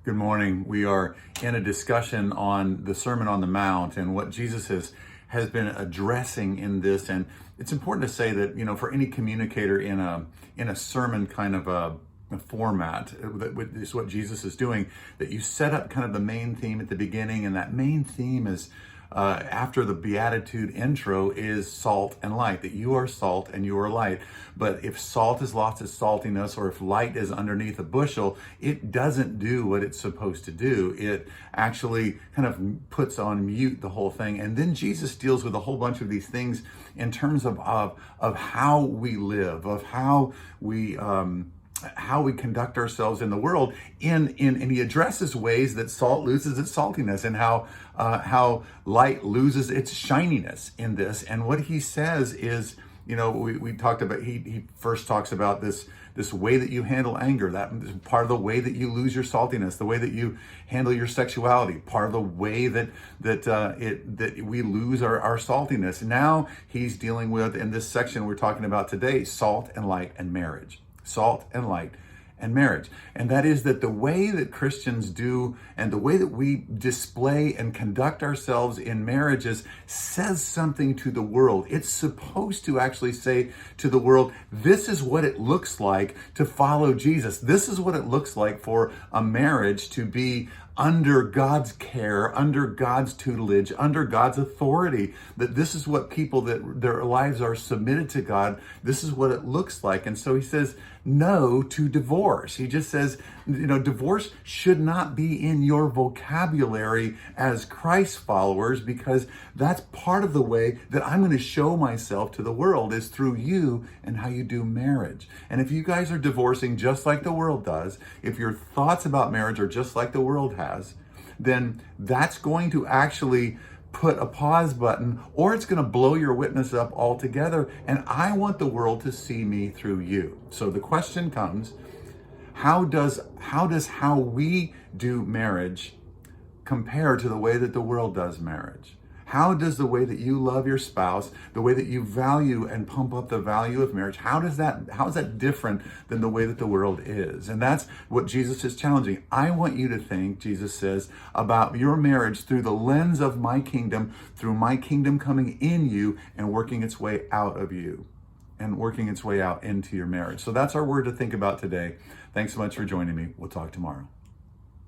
Good morning. We are in a discussion on the Sermon on the Mount and what Jesus has been addressing in this. And it's important to say that, for any communicator in a sermon kind of a format, that is what Jesus is doing, that you set up kind of the main theme at the beginning, and that main theme is after the Beatitude intro is salt and light, that you are salt and you are light. But if salt has lost its saltiness, or if light is underneath a bushel, it doesn't do what it's supposed to do. It actually kind of puts on mute the whole thing. And then Jesus deals with a whole bunch of these things in terms of how we live, of how we conduct ourselves in the world, and he addresses ways that salt loses its saltiness, and how light loses its shininess in this. And what he says is, we talked about, he first talks about this way that you handle anger, that is part of the way that you lose your saltiness, the way that you handle your sexuality, part of the way that we lose our saltiness. Now he's dealing with, in this section we're talking about today, salt and light and marriage. Salt and light and marriage. And that is that the way that Christians do and the way that we display and conduct ourselves in marriages says something to the world. It's supposed to actually say to the world, this is what it looks like to follow Jesus. This is what it looks like for a marriage to be under God's care, under God's tutelage, under God's authority, that this is what people that their lives are submitted to God, this is what it looks like. And so he says no to divorce. He just says, divorce should not be in your vocabulary as Christ followers, because that's part of the way that I'm going to show myself to the world, is through you and how you do marriage. And if you guys are divorcing just like the world does, if your thoughts about marriage are just like the world has, then that's going to actually put a pause button, or it's going to blow your witness up altogether. And I want the world to see me through you. So the question comes, how does how we do marriage compare to the way that the world does marriage? How does the way that you love your spouse, the way that you value and pump up the value of marriage, how is that different than the way that the world is? And that's what Jesus is challenging. I want you to think, Jesus says, about your marriage through the lens of my kingdom, through my kingdom coming in you and working its way out of you, and working its way out into your marriage. So that's our word to think about today. Thanks so much for joining me. We'll talk tomorrow.